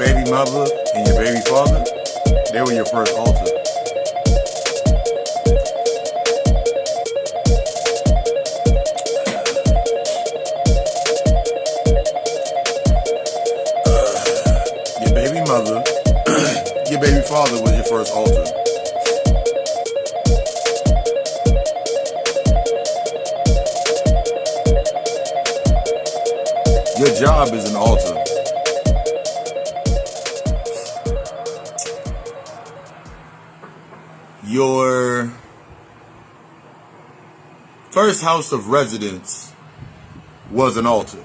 baby mother and your baby father, they were your first altar. Your baby mother, your baby father was your first altar. Your job is an altar. Your first house of residence was an altar.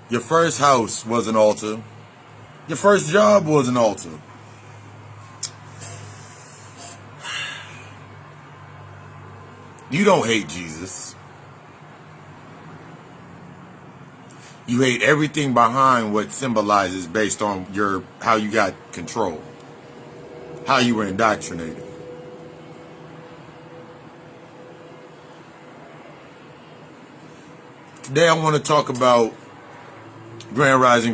Your first house was an altar. Your first job was an altar. You don't hate Jesus. You hate everything behind what symbolizes based on how you got control, how you were indoctrinated. Today I want to talk about Grand Rising.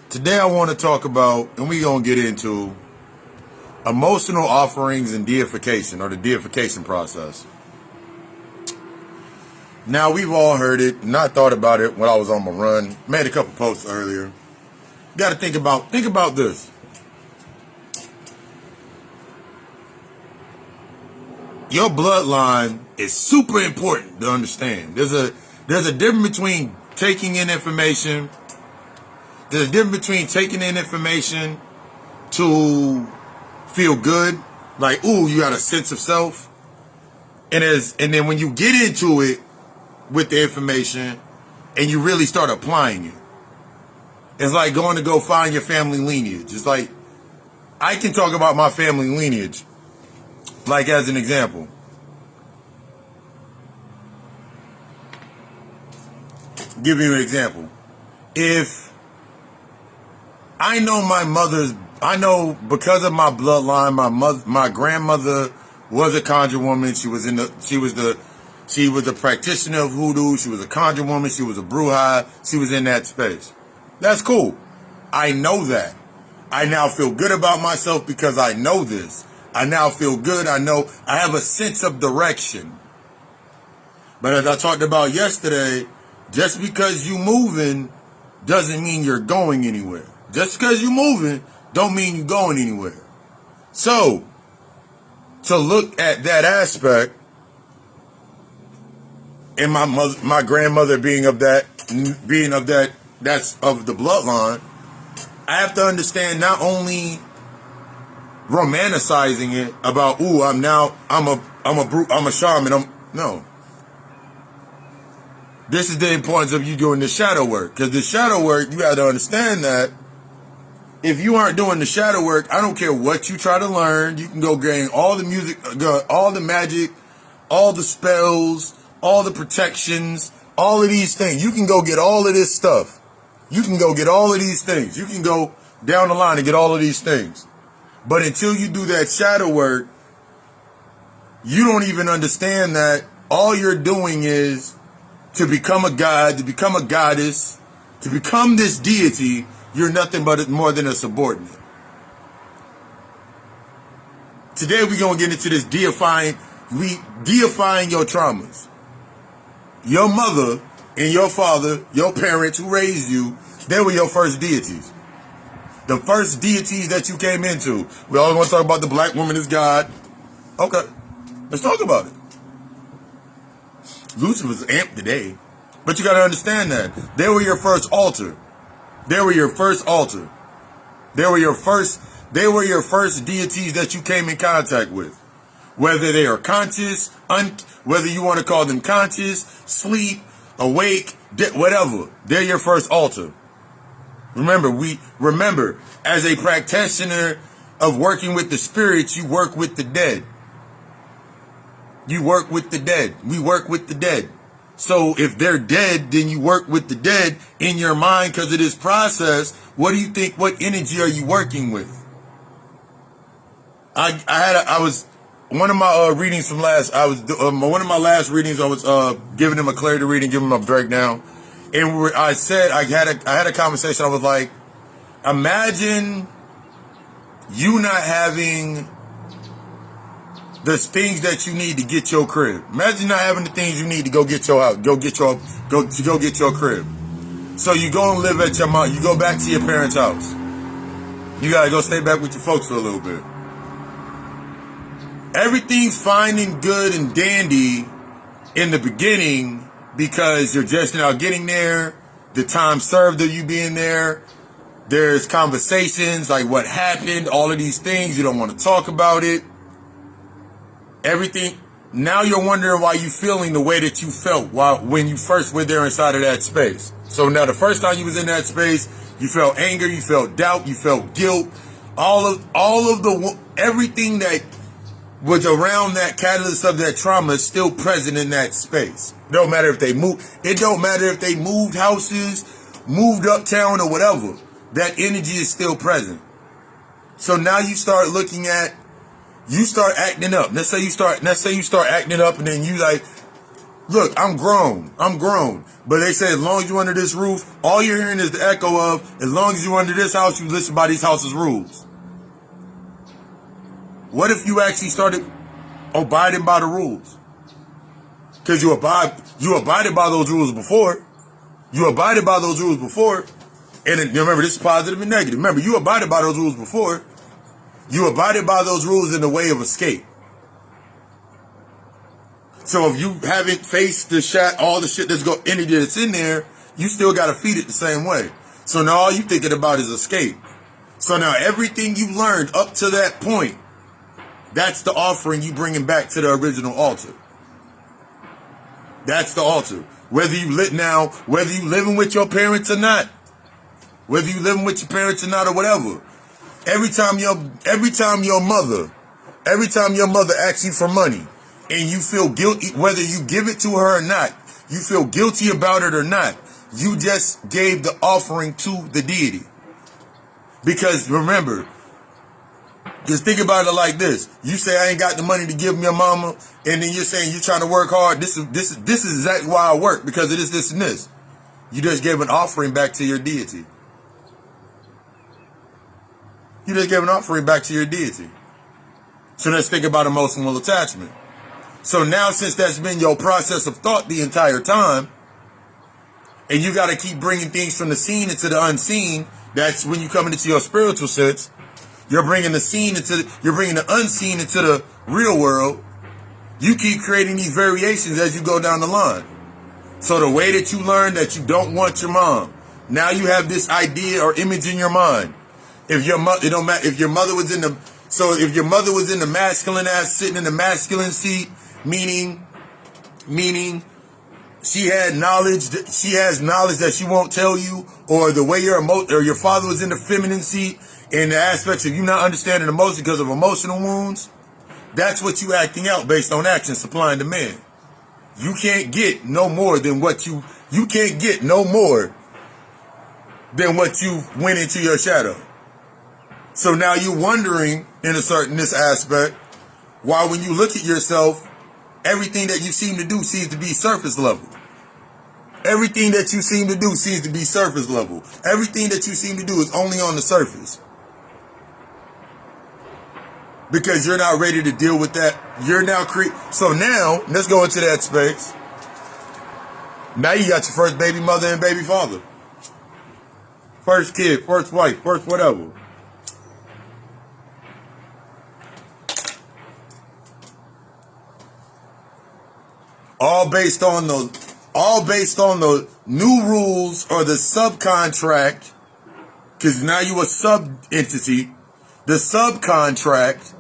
Today I want to talk about, and we're going to get into emotional offerings and deification, or the deification process. Now, we've all heard it, and I thought about it when I was on my run. Made a couple posts earlier. You got to think about this. Your bloodline is super important to understand. There's a difference between taking in information. There's a difference between taking in information to feel good, like, ooh, you got a sense of self. And then when you get into it with the information and you really start applying it, it's like going to go find your family lineage. It's like, I can talk about my family lineage, like as an example. Give you an example. If I know because of my bloodline, my grandmother was a conjure woman. She was a practitioner of hoodoo. She was a conjure woman. She was a bruja. She was in that space. That's cool. I know that. I now feel good about myself because I know this. I now feel good. I know I have a sense of direction. But as I talked about yesterday, just because you moving doesn't mean you're going anywhere. Just because you're moving don't mean you're going anywhere. So, to look at that aspect, and my grandmother being of that's of the bloodline, I have to understand not only romanticizing it about, ooh, I'm a shaman. No. This is the importance of you doing the shadow work. Because the shadow work, you have to understand that if you aren't doing the shadow work, I don't care what you try to learn. You can go gain all the music, all the magic, all the spells, all the protections, all of these things. You can go get all of this stuff. You can go get all of these things. You can go down the line and get all of these things. But until you do that shadow work, you don't even understand that all you're doing is to become a god, to become a goddess, to become this deity. You're nothing but more than a subordinate. Today we're going to get into this deifying your traumas. Your mother and your father, your parents who raised you, they were your first deities. The first deities that you came into. We always want to talk about the black woman as God. Okay, let's talk about it. Lucifer's amped today. But you got to understand that. They were your first altar. They were your first altar. They were your first deities that you came in contact with. Whether they are conscious, whether you want to call them conscious, sleep, awake, whatever. They're your first altar. Remember, as a practitioner of working with the spirits, you work with the dead. You work with the dead. We work with the dead. So if they're dead, then you work with the dead in your mind because of this process. What do you think? What energy are you working with? I was one of my readings from last, one of my last readings, I was giving him a clarity reading, giving him a breakdown, and I said I had a conversation. I was like, imagine you not having the things that you need to get your crib. Imagine not having the things you need to go get your house, go get your crib. So you go and live at your mom. You go back to your parents' house. You gotta go stay back with your folks for a little bit. Everything's fine and good and dandy in the beginning because you're just now getting there. The time served of you being there. There's conversations like what happened, all of these things. You don't want to talk about it. Everything. Now you're wondering why you're feeling the way that you felt when you first went there inside of that space. So now the first time you was in that space, you felt anger, you felt doubt, you felt guilt. Everything that was around that catalyst of that trauma is still present in that space. It don't matter if they moved. It don't matter if they moved houses, moved uptown or whatever. That energy is still present. So now you start acting up. Let's say you start acting up and then you like, look, I'm grown. But they say as long as you're under this roof, all you're hearing is the echo of, as long as you're under this house, you listen by these house's rules. What if you actually started abiding by the rules? Because you abided by those rules before. You abided by those rules before. And remember, this is positive and negative. Remember, you abided by those rules before. You abided by those rules in the way of escape. So if you haven't faced all the shit energy that's in there, you still got to feed it the same way. So now all you thinking about is escape. So now everything you learned up to that point, that's the offering you bringing back to the original altar. That's the altar. Whether you living with your parents or not, or whatever. Every time your mother asks you for money and you feel guilty, whether you give it to her or not, you feel guilty about it or not, you just gave the offering to the deity. Because remember, just think about it like this. You say, I ain't got the money to give your mama, and then you're saying you're trying to work hard. This is exactly why I work, because it is this and this. You just gave an offering back to your deity. You just gave an offering back to your deity. So let's think about emotional attachment. So now, since that's been your process of thought the entire time, and you got to keep bringing things from the seen into the unseen, that's when you come into your spiritual sense. You're bringing the unseen into the real world. You keep creating these variations as you go down the line. So the way that you learn that you don't want your mom, now you have this idea or image in your mind. If your mother, it don't matter if your mother was in the masculine ass, sitting in the masculine seat, meaning she has knowledge that she won't tell you, or the way your father was in the feminine seat, in the aspects of you not understanding emotion because of emotional wounds, that's what you acting out based on action supplying to man. You can't get no more than what you went into your shadow. So now you're wondering in this aspect, why when you look at yourself, everything that you seem to do seems to be surface level. Everything that you seem to do seems to be surface level. Everything that you seem to do is only on the surface. Because you're not ready to deal with that. So now, let's go into that space. Now you got your first baby mother and baby father. First kid, first wife, first whatever. All based on the new rules or the subcontract, because now you a sub-entity, the subcontract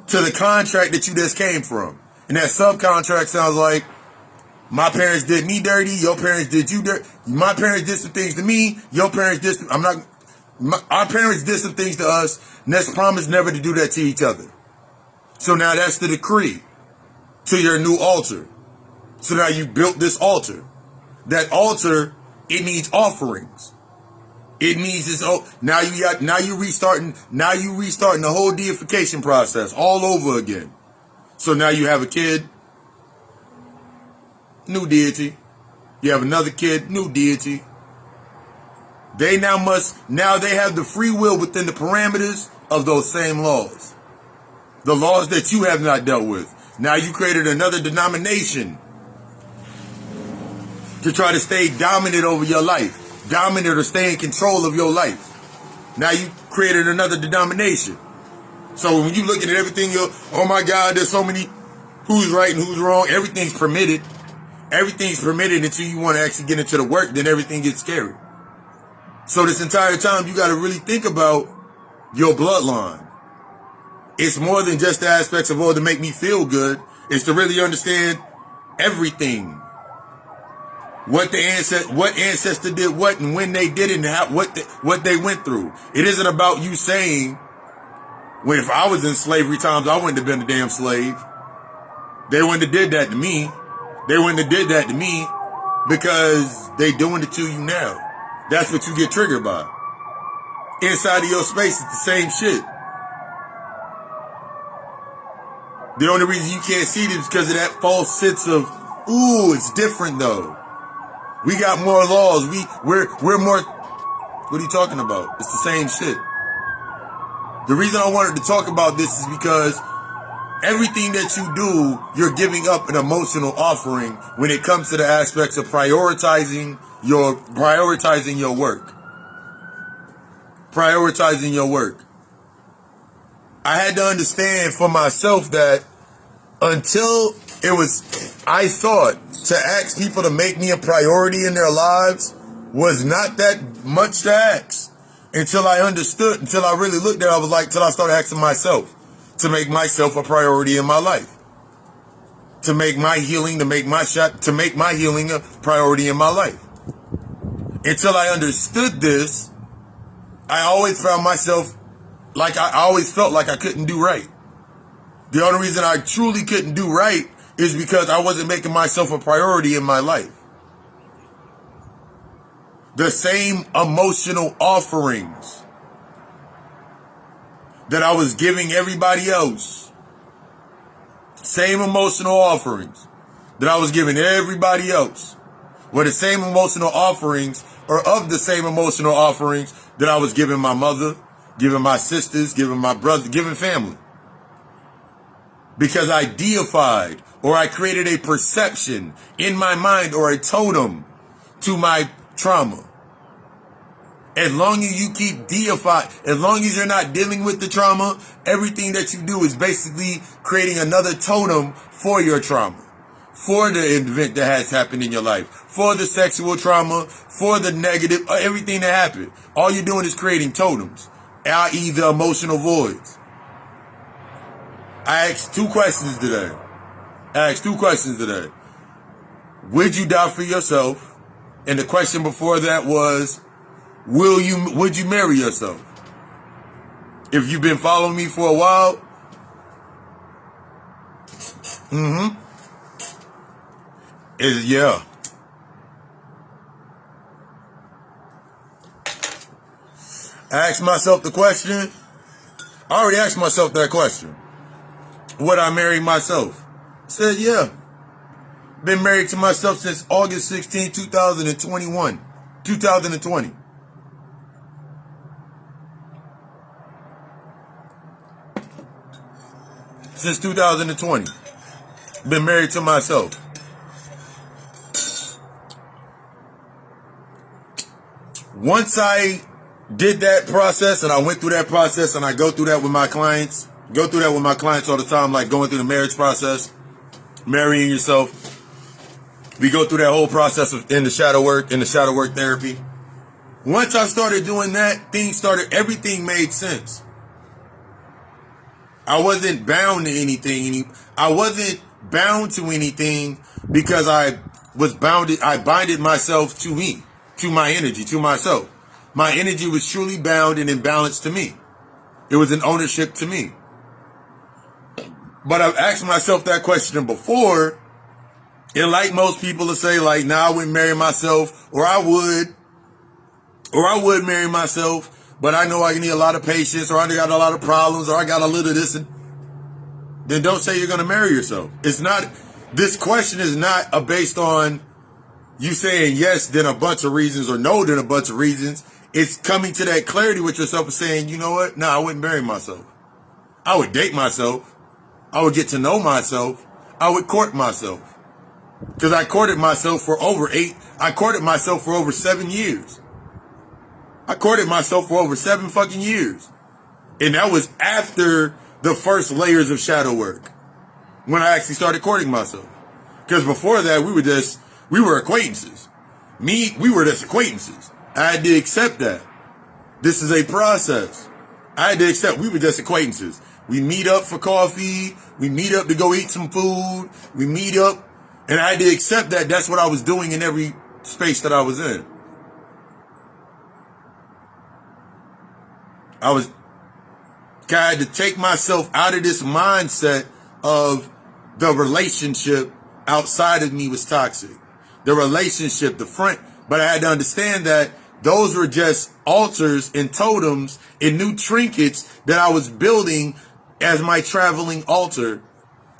to the contract that you just came from. And that subcontract sounds like, my parents did me dirty, your parents did you dirty, my parents did some things to me, your parents did our parents did some things to us, and let's promise never to do that to each other. So now that's the decree to your new altar. So now you built this altar. That altar, it needs offerings. It needs its own. Now you restarting the whole deification process all over again. So now you have a kid, new deity. You have another kid, new deity. They now they have the free will within the parameters of those same laws. The laws that you have not dealt with. Now you created another denomination to try to stay dominant over your life. Dominant or stay in control of your life. Now you created another denomination. So when you looking at everything, oh my God, there's so many, who's right and who's wrong. Everything's permitted. Everything's permitted until you want to actually get into the work, then everything gets scary. So this entire time, you got to really think about your bloodline. It's more than just the aspects of, to make me feel good. It's to really understand everything. What ancestor did what and when they did it and what they went through. It isn't about you saying, well, if I was in slavery times, I wouldn't have been a damn slave. They wouldn't have did that to me. They wouldn't have did that to me because they doing it to you now. That's what you get triggered by. Inside of your space, it's the same shit. The only reason you can't see it is because of that false sense of, ooh, it's different though. We got more laws. We're more. What are you talking about? It's the same shit. The reason I wanted to talk about this is because everything that you do, you're giving up an emotional offering when it comes to the aspects of prioritizing your work. Prioritizing your work. I had to understand for myself that until I thought to ask people to make me a priority in their lives was not that much to ask. Until I understood, until I really looked at it, I was like, till I started asking myself to make myself a priority in my life. To make my healing, to make my healing a priority in my life. Until I understood this, I always found myself like I always felt like I couldn't do right. The only reason I truly couldn't do right is because I wasn't making myself a priority in my life. The same emotional offerings that I was giving everybody else, same emotional offerings that I was giving everybody else, were the same emotional offerings, or of the same emotional offerings that I was giving my mother, giving my sisters, giving my brother, giving family. Because I deified, or I created a perception in my mind, or a totem to my trauma. As long as you keep deifying, as long as you're not dealing with the trauma, everything that you do is basically creating another totem for your trauma, for the event that has happened in your life, for the sexual trauma, for the negative, everything that happened. All you're doing is creating totems, i.e. the emotional voids. I asked two questions today. Would you die for yourself? And the question before that was, would you marry yourself? If you've been following me for a while, yeah. I asked myself the question. I already asked myself that question. Would I marry myself? I said, yeah. Been married to myself since August 16, 2020. Since 2020. Been married to myself. Once I did that process, and I went through that process, and I go through that with my clients, all the time, like going through the marriage process, marrying yourself. We go through that whole process in the shadow work therapy. Once I started doing that, everything made sense. I wasn't bound to anything. I wasn't bound to anything because I binded myself to me, to my energy, to myself. My energy was truly bound and in balance to me. It was an ownership to me. But I've asked myself that question before, and like most people will say, like, nah, I wouldn't marry myself, or I would. Or I would marry myself, but I know I need a lot of patience, or I got a lot of problems, or I got a little of this. Then don't say you're going to marry yourself. It's not, this question is not based on you saying yes, then a bunch of reasons, or no, then a bunch of reasons. It's coming to that clarity with yourself and saying, you know what? No, I wouldn't marry myself. I would date myself. I would get to know myself. I would court myself. Because I courted myself for over 7 years. I courted myself for over 7 fucking years. And that was after the first layers of shadow work. When I actually started courting myself. Because before that, we were acquaintances. We were just acquaintances. I had to accept that. This is a process. I had to accept we were just acquaintances. We meet up for coffee. We meet up to go eat some food. We meet up. And I had to accept that that's what I was doing in every space that I was in. I had to take myself out of this mindset of the relationship outside of me was toxic. The relationship, the front. But I had to understand that those were just altars and totems and new trinkets that I was building as my traveling altar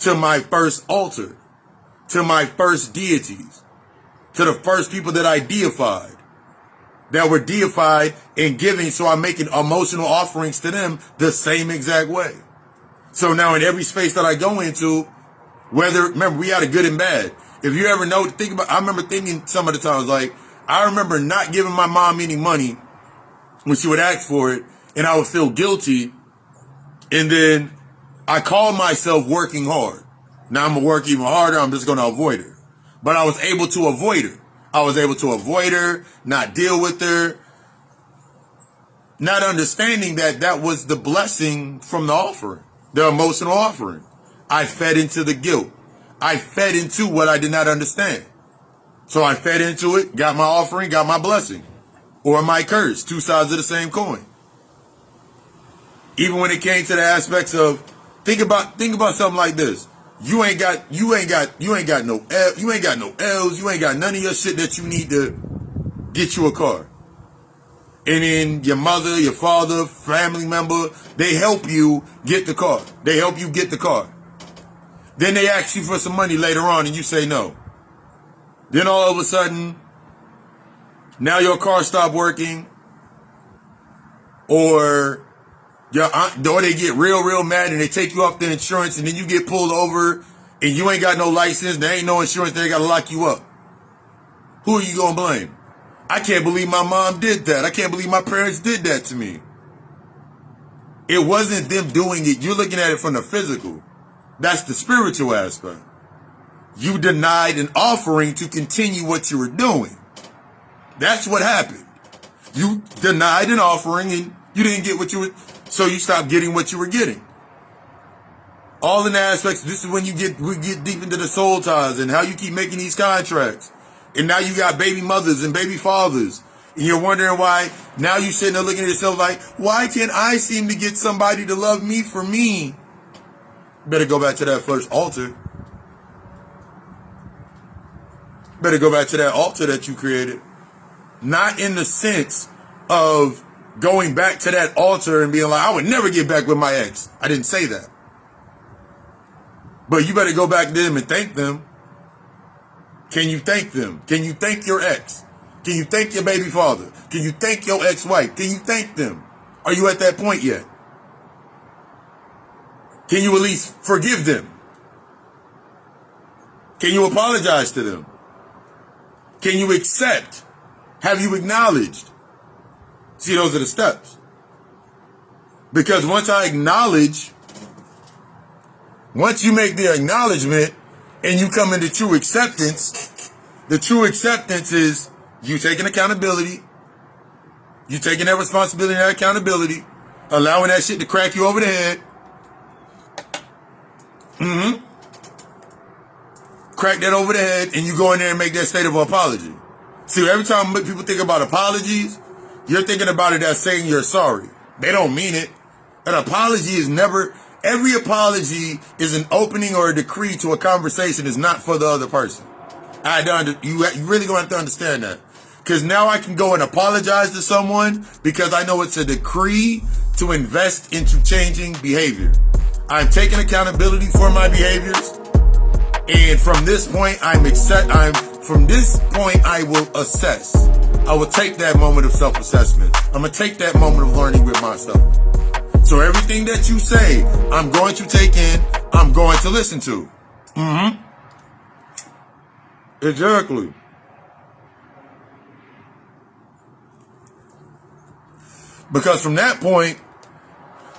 to my first altar, to my first deities, to the first people that I deified, that were deified and giving. So I'm making emotional offerings to them the same exact way. So now in every space that I go into, remember, we had a good and bad. If you ever know, I remember thinking some of the times, like, I remember not giving my mom any money when she would ask for it, and I would feel guilty. And then I called myself working hard. Now I'm going to work even harder. I'm just going to avoid her. But I was able to avoid her. I was able to avoid her, not deal with her, not understanding that that was the blessing from the offering, the emotional offering. I fed into the guilt. I fed into what I did not understand. So I fed into it, got my offering, got my blessing. Or my curse, two sides of the same coin. Even when it came to the aspects of, think about something like this. You ain't got no L's, you ain't got none of your shit that you need to get you a car. And then your mother, your father, family member, they help you get the car. They help you get the car. Then they ask you for some money later on and you say no. Then all of a sudden, now your car stopped working, or they get real mad and they take you off the insurance, and then you get pulled over and you ain't got no license, there ain't no insurance, they gotta lock you up. Who are you gonna blame? I can't believe my mom did that. I can't believe my parents did that to me. It wasn't them doing it. You're looking at it from the physical. That's the spiritual aspect. You denied an offering to continue what you were doing. That's what happened. You denied an offering and you didn't get what you were, so you stopped getting what you were getting. All in the aspects, this is when we get deep into the soul ties and how you keep making these contracts. And now you got baby mothers and baby fathers. And you're wondering why, now you're sitting there looking at yourself like, why can't I seem to get somebody to love me for me? Better go back to that first altar. Better go back to that altar that you created. Not in the sense of going back to that altar and being like, I would never get back with my ex. I didn't say that. But you better go back to them and thank them. Can you thank them? Can you thank your ex? Can you thank your baby father? Can you thank your ex-wife? Can you thank them? Are you at that point yet? Can you at least forgive them? Can you apologize to them? Can you accept? Have you acknowledged? See, those are the steps. Because once you make the acknowledgement and you come into true acceptance, the true acceptance is you taking accountability, you taking that responsibility and that accountability, allowing that shit to crack you over the head. Crack that over the head, and you go in there and make that state of apology. See, every time people think about apologies, you're thinking about it as saying you're sorry. They don't mean it. An apology is never, every apology is an opening or a decree to a conversation. It's not for the other person. You really gonna have to understand that. Because now I can go and apologize to someone because I know it's a decree to invest into changing behavior. I'm taking accountability for my behaviors. And from this point, I will assess. I will take that moment of self-assessment. I'm going to take that moment of learning with myself. So everything that you say, I'm going to take in, I'm going to listen to. Exactly. Because from that point,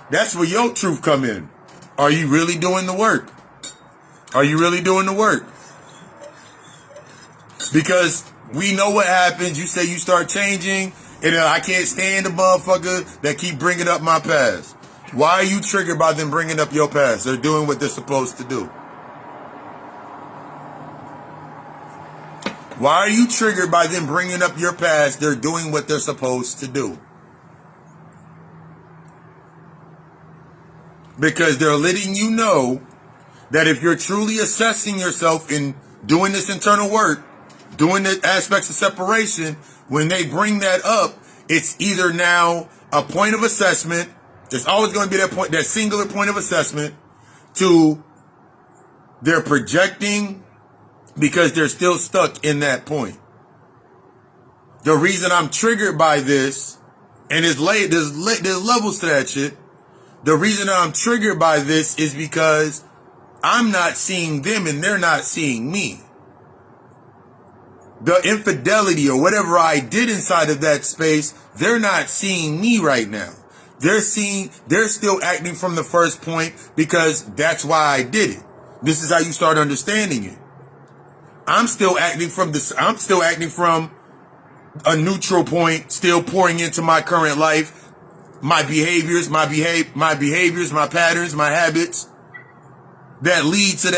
that's where your truth come in. Are you really doing the work? Are you really doing the work? Because we know what happens. You say you start changing, and I can't stand the motherfucker that keep bringing up my past. Why are you triggered by them bringing up your past? They're doing what they're supposed to do. Why are you triggered by them bringing up your past? They're doing what they're supposed to do. Because they're letting you know that if you're truly assessing yourself in doing this internal work, doing the aspects of separation, when they bring that up, it's either now a point of assessment. There's always going to be that point, that singular point of assessment, to they're projecting because they're still stuck in that point. The reason I'm triggered by this, and there's levels to that shit. The reason I'm triggered by this is because I'm not seeing them and they're not seeing me. The infidelity or whatever I did inside of that space, they're not seeing me right now. They're still acting from the first point because that's why I did it. This is how you start understanding it. I'm still acting from a neutral point, still pouring into my current life, my behaviors, my patterns, my habits that lead to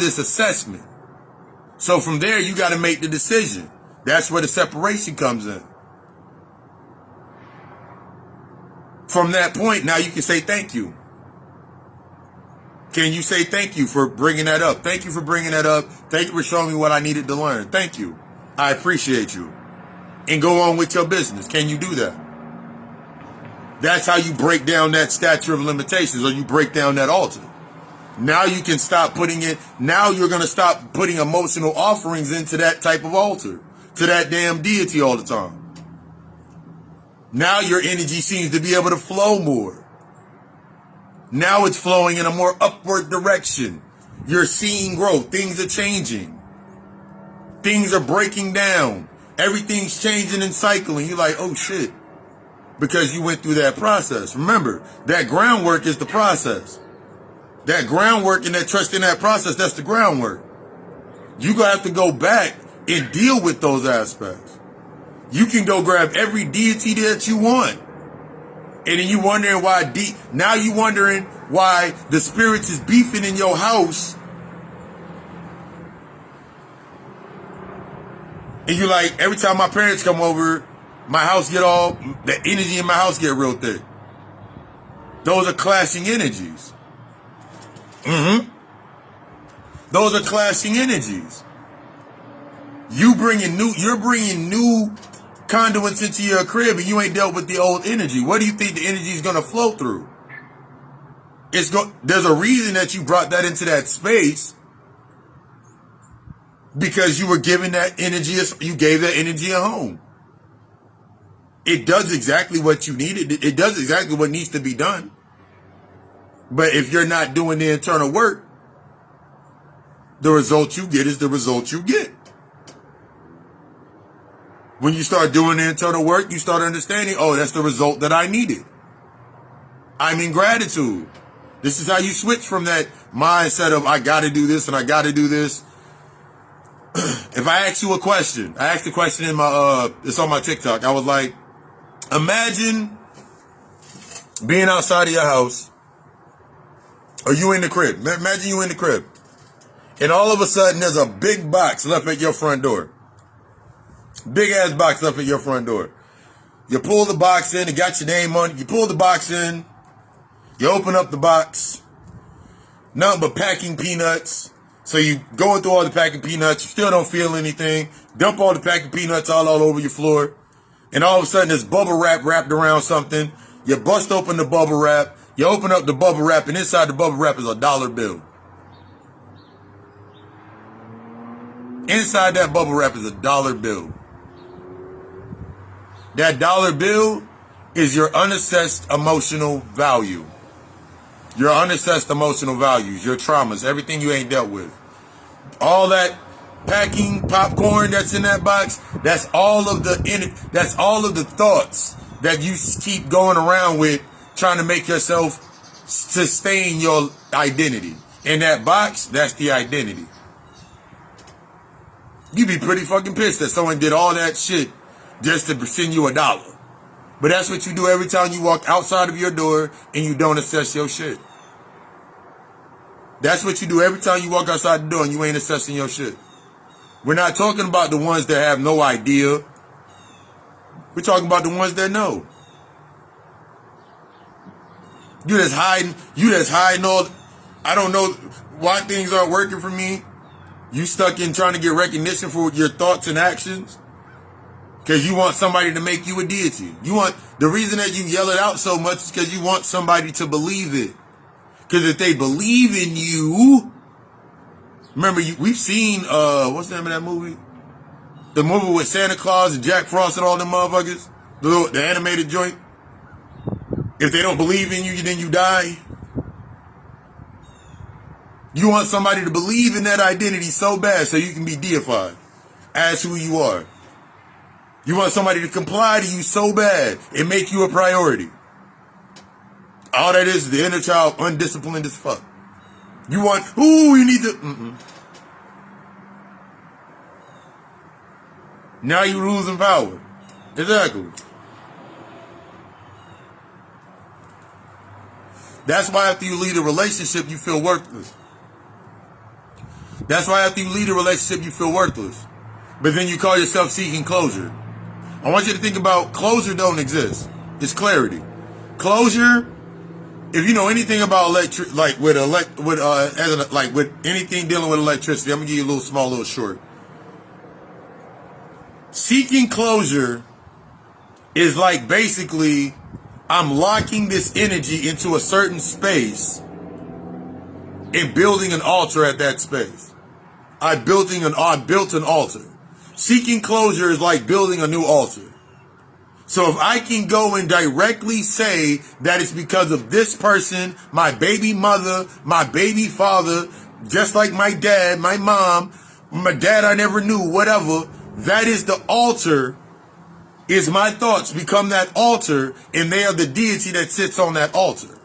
this assessment. So from there, you got to make the decision. That's where the separation comes in. From that point, now you can say thank you. Can you say thank you for bringing that up? Thank you for bringing that up. Thank you for showing me what I needed to learn. Thank you. I appreciate you. And go on with your business. Can you do that? That's how you break down that statute of limitations, or you break down that altar. Now you can stop putting it, now you're going to stop putting emotional offerings into that type of altar, to that damn deity all the time. Now your energy seems to be able to flow more. Now it's flowing in a more upward direction. You're seeing growth. Things are changing. Things are breaking down. Everything's changing and cycling. You're like, oh shit. Because you went through that process. Remember, that groundwork is the process. That groundwork and that trust in that process, that's the groundwork. You're going to have to go back and deal with those aspects. You can go grab every deity that you want. And then you wondering why, now you wondering why the spirits is beefing in your house. And you like, every time my parents come over, my house the energy in my house get real thick. Those are clashing energies. Those are clashing energies. You're bringing new conduits into your crib and you ain't dealt with the old energy. What do you think the energy is going to flow through? There's a reason that you brought that into that space, because you were giving that energy, you gave that energy a home. It does exactly what you needed. It does exactly what needs to be done. But if you're not doing the internal work, the result you get is the result you get. When you start doing the internal work, you start understanding, oh, that's the result that I needed. I'm in gratitude. This is how you switch from that mindset of I got to do this and I got to do this. If I ask you a question, I asked the question in it's on my TikTok. I was like, imagine being outside of your house, or you in the crib. Imagine you in the crib, and all of a sudden there's a big box left at your front door. Big ass box left at your front door. You pull the box in, it got your name on it. You pull the box in, you open up the box, nothing but packing peanuts, So you going through all the pack of peanuts, you still don't feel anything, dump all the pack of peanuts all over your floor, and all of a sudden there's bubble wrap wrapped around something. You bust open the bubble wrap, you open up the bubble wrap, and inside the bubble wrap is a dollar bill. Inside that bubble wrap is a dollar bill. That dollar bill is your unassessed emotional value. Your unassessed emotional values, your traumas, everything you ain't dealt with. All that packing popcorn that's in that box, that's all of the thoughts that you keep going around with trying to make yourself sustain your identity. In that box, that's the identity. You'd be pretty fucking pissed that someone did all that shit just to send you $1. But that's what you do every time you walk outside of your door and you don't assess your shit. That's what you do every time you walk outside the door and you ain't assessing your shit. We're not talking about the ones that have no idea. We're talking about the ones that know. You just hiding all, I don't know why things aren't working for me. You stuck in trying to get recognition for your thoughts and actions. Because you want somebody to make you a deity. The reason that you yell it out so much is because you want somebody to believe it. Because if they believe in you, remember we've seen, what's the name of that movie? The movie with Santa Claus and Jack Frost and all them motherfuckers? The animated joint? If they don't believe in you, then you die. You want somebody to believe in that identity so bad so you can be deified as who you are. You want somebody to comply to you so bad and make you a priority. All that is the inner child undisciplined as fuck. You need to... Now you're losing power. Exactly. That's why after you leave a relationship, you feel worthless. That's why after you leave a relationship, you feel worthless. But then you call yourself seeking closure. I want you to think about closure don't exist. It's clarity. Closure, if you know anything about with anything dealing with electricity, I'm gonna give you a little short. Seeking closure is like basically I'm locking this energy into a certain space and building an altar at that space. I built an altar. Seeking closure is like building a new altar. So if I can go and directly say that it's because of this person, my baby mother, my baby father, just like my dad, my mom, my dad I never knew, whatever, that is the altar, is my thoughts become that altar, and they are the deity that sits on that altar.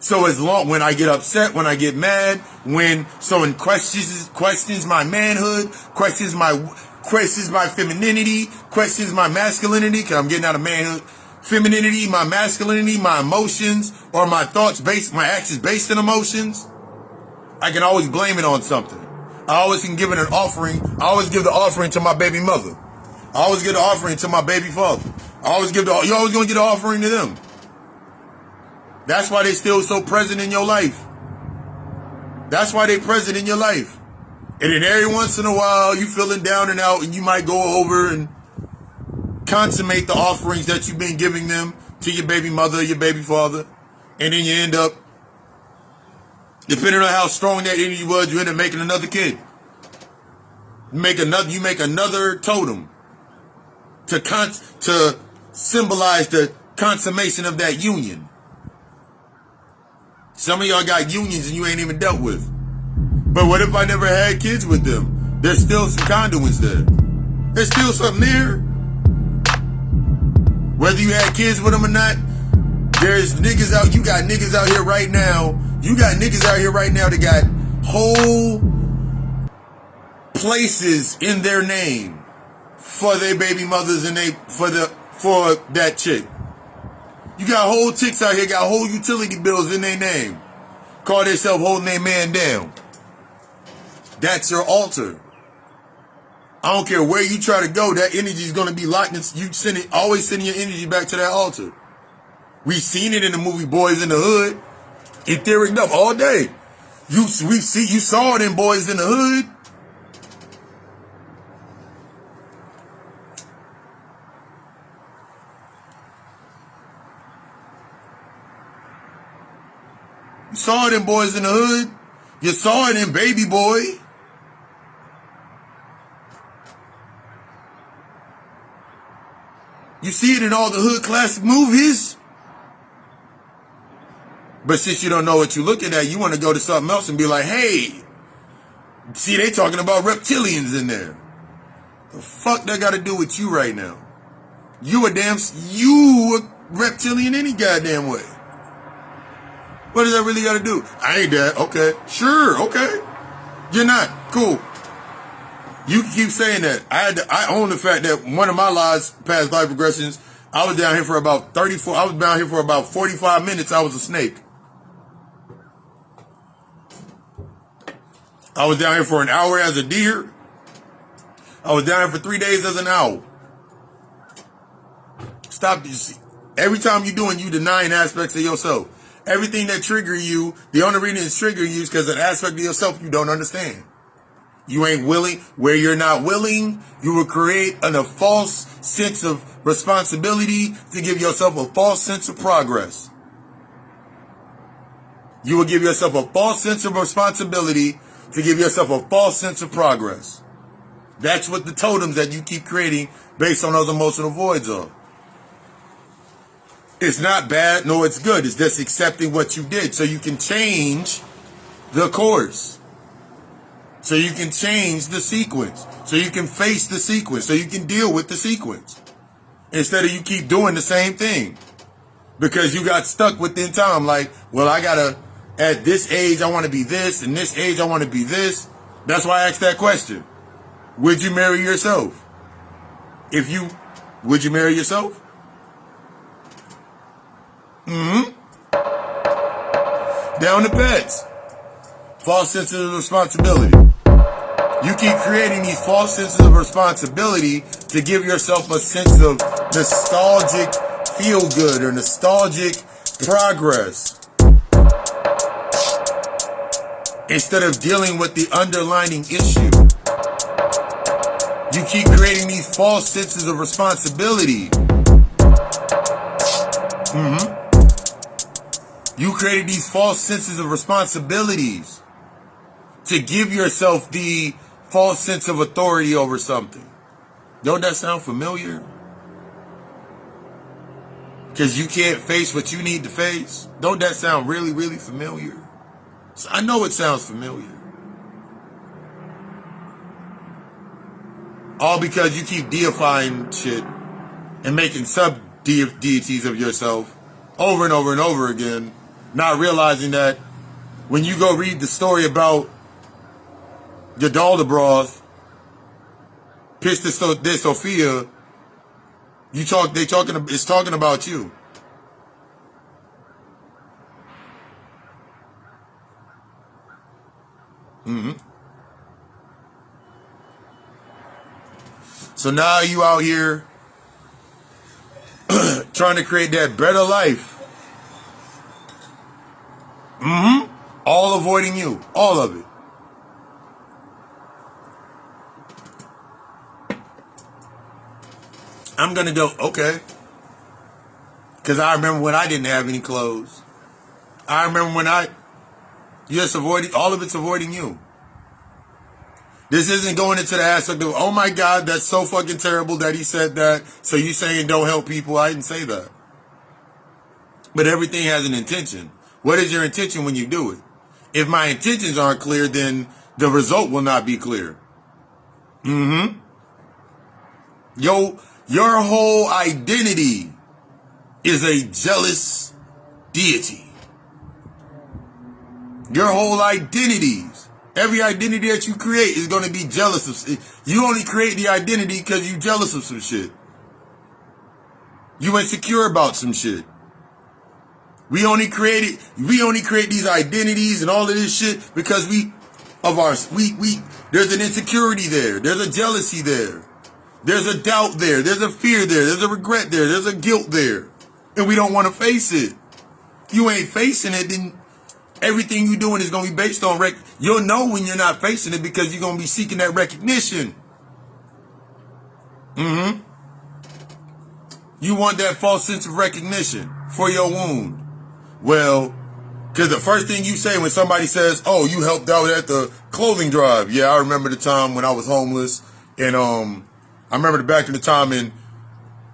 So when I get upset, when I get mad, when someone questions my manhood, questions my femininity, questions my masculinity, because I'm getting out of manhood, femininity, my masculinity, my emotions, or my thoughts my actions based on emotions, I can always blame it on something. I always can give it an offering. I always give the offering to my baby mother. I always give the offering to my baby father. You're always going to get an offering to them. That's why they're still so present in your life. That's why they're present in your life. And then every once in a while, you feeling down and out, and you might go over and consummate the offerings that you've been giving them to your baby mother, your baby father. And then you end up, depending on how strong that energy was, you end up making another kid. You make another totem to symbolize the consummation of that union. Some of y'all got unions and you ain't even dealt with. But what if I never had kids with them? There's still some conduits there. There's still something there. Whether you had kids with them or not, there's niggas out. You got niggas out here right now. You got niggas out here right now that got whole places in their name for their baby mothers and for that chick. You got whole chicks out here got whole utility bills in their name. Call themselves holding their man down. That's your altar. I don't care where you try to go, that energy is going to be locked. Always sending your energy back to that altar. We've seen it in the movie Boys in the Hood. Etheric up all day. You saw it in Boys in the Hood. You saw it in Boys in the Hood. You saw it in Baby Boy. You see it in all the hood classic movies. But since you don't know what you're looking at, you want to go to something else and be like, hey, see, they talking about reptilians in there. The fuck that got to do with you right now? You a reptilian any goddamn way. What does that really got to do? I ain't that. Okay. Sure. Okay. You're not. Cool. You keep saying that. I own the fact that one of my past life regressions, I was down here for about 45 minutes. I was a snake. I was down here for an hour as a deer. I was down here for 3 days as an owl. Stop this. Every time you're doing, you denying aspects of yourself. Everything that trigger you, the only reason it's triggering you is because an aspect of yourself you don't understand. You ain't willing. Where you're not willing, you will create a false sense of responsibility to give yourself a false sense of progress. You will give yourself a false sense of responsibility to give yourself a false sense of progress. That's what the totems that you keep creating based on those emotional voids are. It's not bad, no, it's good. It's just accepting what you did so you can change the course. So you can change the sequence. So you can face the sequence. So you can deal with the sequence. Instead of you keep doing the same thing. Because you got stuck within time. Like, well, at this age, I want to be this. And this age, I want to be this. That's why I asked that question. Would you marry yourself? Would you marry yourself? Down to pets. False senses of responsibility. You keep creating these false senses of responsibility to give yourself a sense of nostalgic feel good or nostalgic progress. Instead of dealing with the underlying issue. You keep creating these false senses of responsibility. You created these false senses of responsibilities to give yourself the false sense of authority over something. Don't that sound familiar? Because you can't face what you need to face. Don't that sound really, really familiar? I know it sounds familiar. All because you keep deifying shit and making sub-deities of yourself over and over and over again, not realizing that when you go read the story about Yadaldabaoth, Pistis de Sophia, it's talking about you. So now you out here trying to create that better life. All avoiding you. All of it. I'm going to go, okay. Because I remember when I didn't have any clothes. I remember when all of it's avoiding you. This isn't going into the aspect of, oh my God, that's so fucking terrible that he said that. So you saying don't help people. I didn't say that. But everything has an intention. What is your intention when you do it? If my intentions aren't clear, then the result will not be clear. Your whole identity is a jealous deity. Your whole identities, every identity that you create is going to be jealous of. You only create the identity because you're jealous of some shit. You insecure about some shit. We only create these identities and all of this shit because there's an insecurity there. There's a jealousy there. There's a doubt there. There's a fear there. There's a regret there. There's a guilt there. And we don't want to face it. You ain't facing it, then Everything you doing is going to be based on you'll know when you're not facing it because you're going to be seeking that recognition. You want that false sense of recognition for your wound. Well, because the first thing you say when somebody says, oh, you helped out at the clothing drive. Yeah, I remember the time when I was homeless. And I remember back in the time in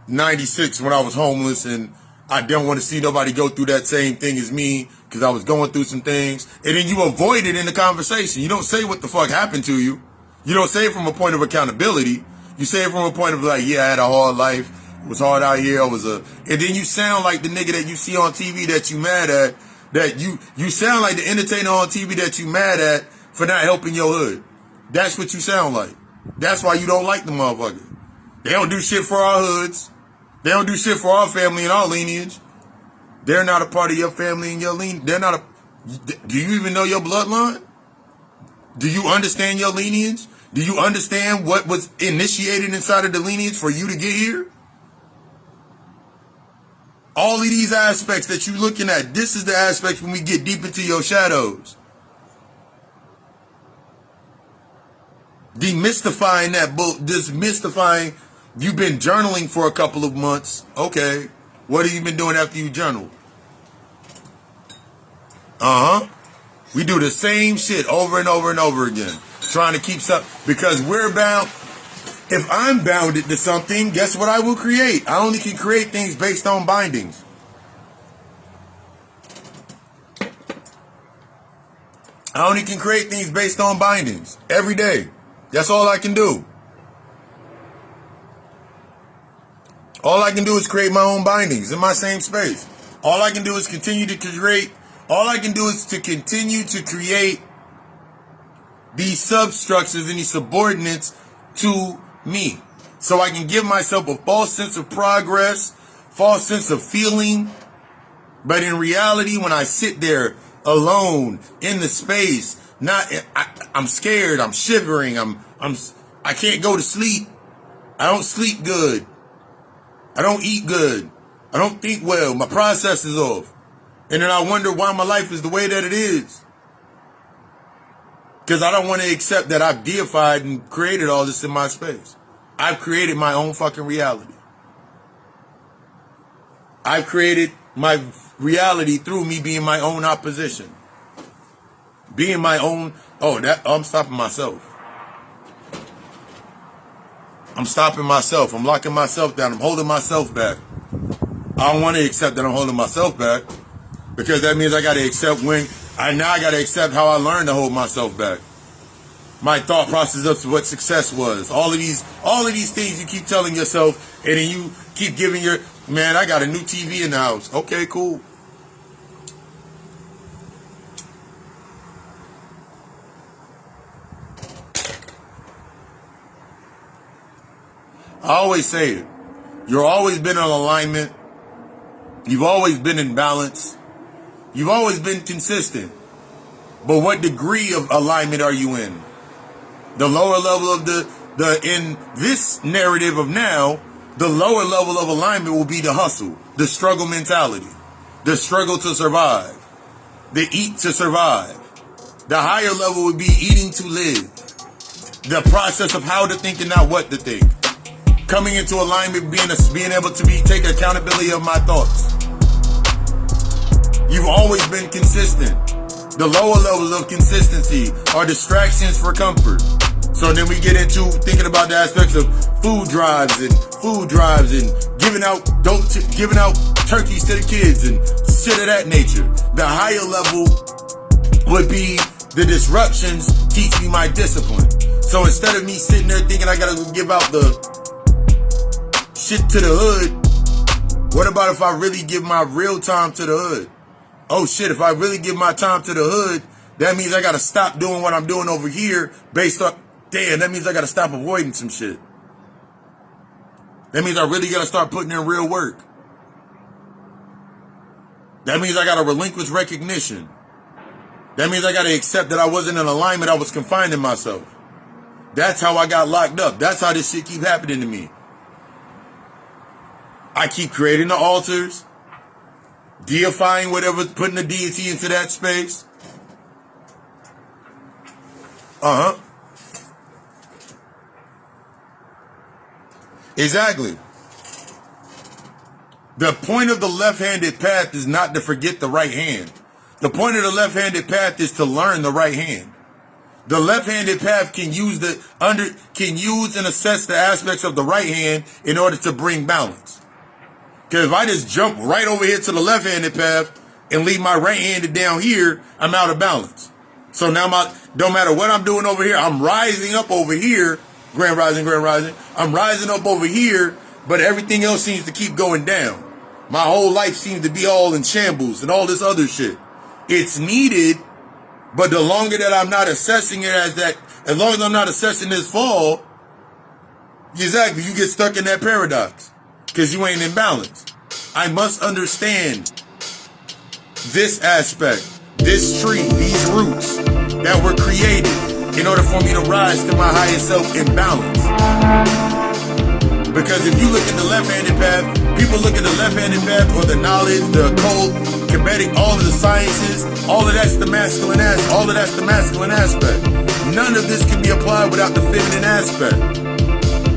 96 when I was homeless and I didn't want to see nobody go through that same thing as me because I was going through some things. And then you avoid it in the conversation. You don't say what the fuck happened to you. You don't say it from a point of accountability. You say it from a point of like, yeah, I had a hard life. It was hard out here. And then you sound like the nigga that you see on TV that you mad at. That you sound like the entertainer on TV that you mad at for not helping your hood. That's what you sound like. That's why you don't like the motherfucker. They don't do shit for our hoods. They don't do shit for our family and our lineage. They're not a part of your family and your lineage. Do you even know your bloodline? Do you understand your lineage? Do you understand what was initiated inside of the lineage for you to get here? All of these aspects that you're looking at, this is the aspects when we get deep into your shadows. Demystifying that book, demystifying, you've been journaling for a couple of months. Okay. What have you been doing after you journal? We do the same shit over and over and over again. Trying to keep something, because we're bound. If I'm bounded to something, guess what I will create? I only can create things based on bindings. I only can create things based on bindings every day. That's all I can do. All I can do is create my own bindings in my same space. All I can do is continue to create. All I can do is to continue to create these substructures and these subordinates to me. So I can give myself a false sense of progress, false sense of feeling. But in reality, when I sit there alone in the space, I'm scared, I'm shivering, I can't go to sleep. I don't sleep good. I don't eat good. I don't think well. My process is off. And then I wonder why my life is the way that it is. Because I don't want to accept that I've deified and created all this in my space. I've created my own fucking reality. I've created my reality through me being my own opposition. Being my own... I'm stopping myself. I'm stopping myself. I'm locking myself down. I'm holding myself back. I don't want to accept that I'm holding myself back. Because that means I got to accept I got to accept how I learned to hold myself back. My thought process of what success was. All of these things you keep telling yourself, and then you keep giving man, I got a new TV in the house. Okay, cool. I always say it. You've always been in alignment. You've always been in balance. You've always been consistent. But what degree of alignment are you in? The lower level of in this narrative of now, the lower level of alignment will be the hustle, the struggle mentality, the struggle to survive, the eat to survive. The higher level would be eating to live. The process of how to think and not what to think. Coming into alignment, being able to take accountability of my thoughts. You've always been consistent. The lower levels of consistency are distractions for comfort. So then we get into thinking about the aspects of food drives and giving out turkeys to the kids and shit of that nature. The higher level would be the disruptions teach me my discipline. So instead of me sitting there thinking I gotta give out the shit to the hood, what about if I really give my real time to the hood? Oh shit, if I really give my time to the hood, that means I gotta stop doing what I'm doing over here that means I gotta stop avoiding some shit. That means I really gotta start putting in real work. That means I gotta relinquish recognition. That means I gotta accept that I wasn't in alignment, I was confining myself. That's how I got locked up. That's how this shit keep happening to me. I keep creating the altars, deifying whatever, putting the deity into that space. Uh-huh. Exactly. The point of the left-handed path is not to forget the right hand. The point of the left-handed path is to learn the right hand. The left-handed path can use and assess the aspects of the right hand in order to bring balance. Because if I just jump right over here to the left-handed path and leave my right-handed down here, I'm out of balance. So now don't matter what I'm doing over here, I'm rising up over here, grand rising. I'm rising up over here, but everything else seems to keep going down. My whole life seems to be all in shambles and all this other shit. It's needed, but the longer that I'm not assessing it as long as I'm not assessing this fall, exactly, you get stuck in that paradox because you ain't in balance. I must understand this aspect, this tree, these roots that were created in order for me to rise to my highest self in balance. Because if you look at the left-handed path, people look at the left-handed path or the knowledge, the occult, Kemetic, all of the sciences, all of that's the masculine aspect. All of that's the masculine aspect. None of this can be applied without the feminine aspect.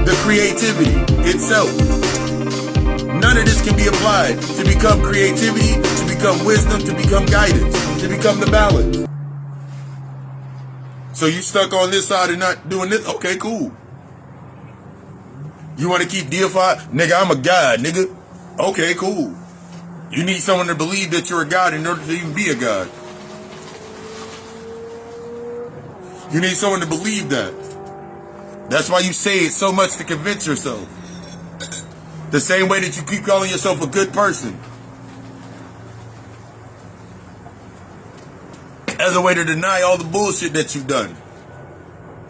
The creativity itself. None of this can be applied to become creativity, to become wisdom, to become guidance, to become the balance. So you stuck on this side and not doing this? Okay, cool. You want to keep deified? Nigga, I'm a god, nigga. Okay, cool. You need someone to believe that you're a god in order to even be a god. You need someone to believe that. That's why you say it so much to convince yourself. The same way that you keep calling yourself a good person. As a way to deny all the bullshit that you've done.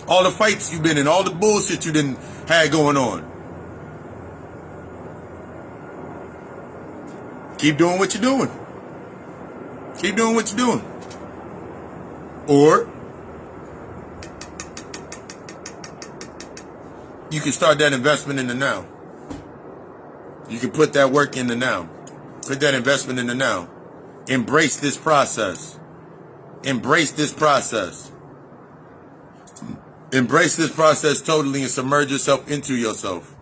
All the fights you've been in, all the bullshit you didn't have going on. Keep doing what you're doing. Keep doing what you're doing. Or you can start that investment in the now. You can put that work in the now. Put that investment in the now. Embrace this process. Embrace this process. Embrace this process totally and submerge yourself into yourself.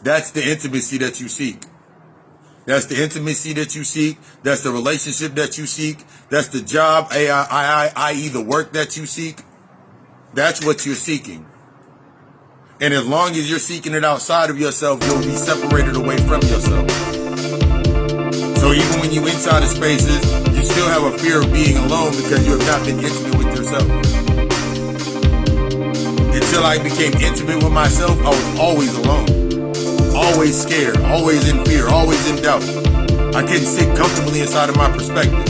That's the intimacy that you seek. That's the intimacy that you seek. That's the relationship that you seek. That's the job, i.e. the work that you seek. That's what you're seeking. And as long as you're seeking it outside of yourself, you'll be separated away from yourself. So even when you're inside of spaces, you still have a fear of being alone because you have not been intimate with yourself. Until I became intimate with myself, I was always alone. Always scared, always in fear, always in doubt. I couldn't sit comfortably inside of my perspective.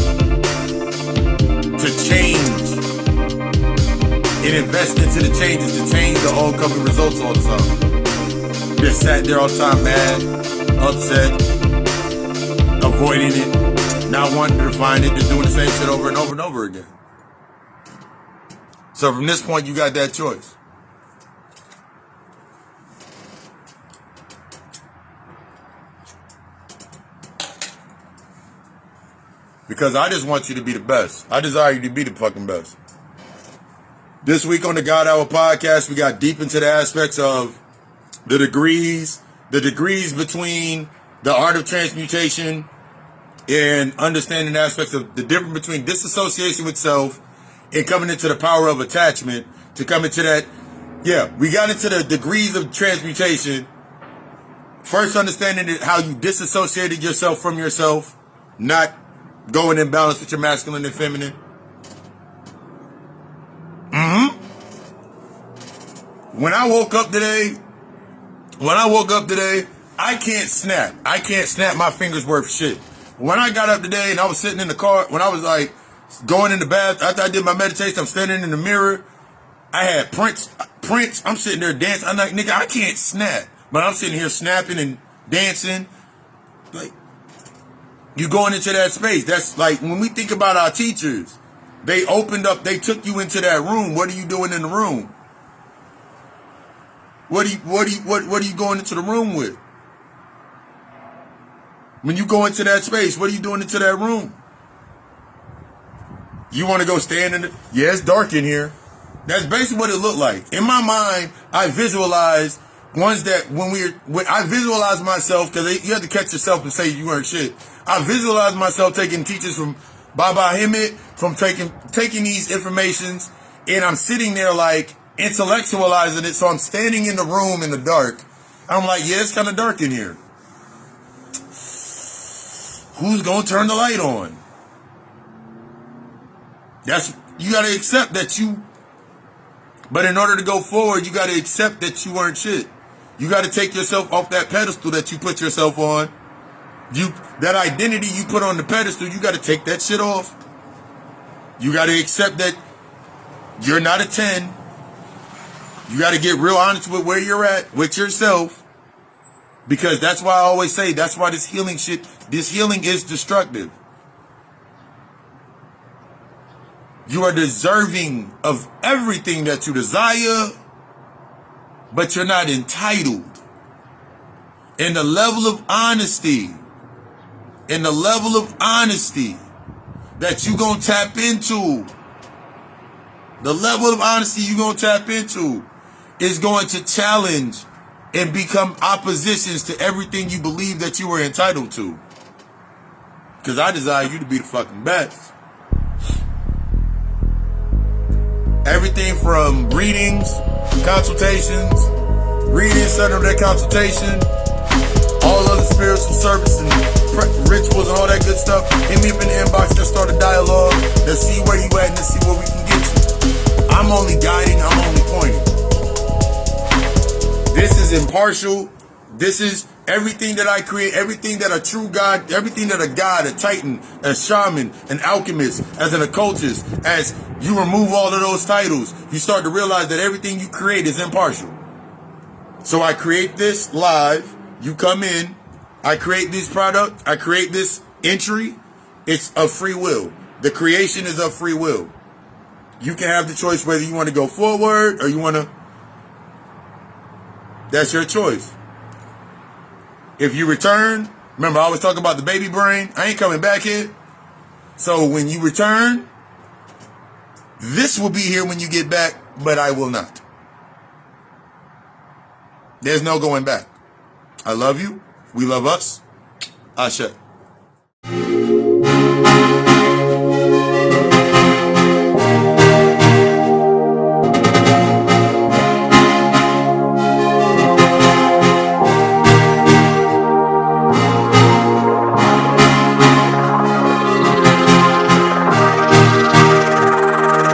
To change and invest into the changes, to change the oncoming results all the time. Just sat there all the time, mad, upset, avoiding it, not wanting to find it, just doing the same shit over and over and over again. So from this point, you got that choice. Because I just want you to be the best. I desire you to be the fucking best. This week on the God Hour podcast, we got deep into the aspects of the degrees between the art of transmutation and understanding aspects of the difference between disassociation with self and coming into the power of attachment to come into that. Yeah, we got into the degrees of transmutation. First, understanding how you disassociated yourself from yourself, not going in balance with your masculine and feminine. When I woke up today, I can't snap. I can't snap my fingers worth shit. When I got up today and I was sitting in the car, when I was like going in the bath, after I did my meditation, I'm standing in the mirror. I had Prince. I'm sitting there dancing. I'm like, nigga, I can't snap. But I'm sitting here snapping and dancing. Like, you going into that space. That's like when we think about our teachers, they took you into that room. What are you doing in the room? What are you going into the room with? When you go into that space, what are you doing into that room? You want to go stand in it? Yeah, it's dark in here. That's basically what it looked like. In my mind, I visualized ones that when I visualized myself, because you had to catch yourself and say you weren't shit. I visualized myself taking teachers from Baba Himmet, from taking these informations, and I'm sitting there like intellectualizing it. So I'm standing in the room in the dark. I'm like, yeah, it's kind of dark in here. Who's gonna turn the light on? You gotta accept that but in order to go forward, you gotta accept that you weren't shit. You gotta take yourself off that pedestal that you put yourself on. That identity you put on the pedestal, you gotta take that shit off. You gotta accept that you're not a 10. You gotta get real honest with where you're at, with yourself. Because that's why I always say, that's why this healing is destructive. You are deserving of everything that you desire, but you're not entitled. And the level of honesty that you gonna tap into, is going to challenge and become oppositions to everything you believe that you were entitled to. Because I desire you to be the fucking best. Everything from readings, consultations, setting up that consultation, all other spiritual service and rituals and all that good stuff. Hit me up in the inbox. Let's start a dialogue. Let's see where you at and let's see where we can get you. I'm only guiding. I'm only pointing. This is impartial. This is everything that I create, everything that a true God, everything that a God, a titan, a shaman, an alchemist, as an occultist, as you remove all of those titles, you start to realize that everything you create is impartial. So I create this live, you come in, I create this product, I create this entry, it's of free will. The creation is of free will. You can have the choice whether you want to go forward or you want to, that's your choice. If you return, remember I always talk about the baby brain, I ain't coming back here. So when you return, this will be here when you get back, but I will not. There's no going back. I love you. We love us. Asha.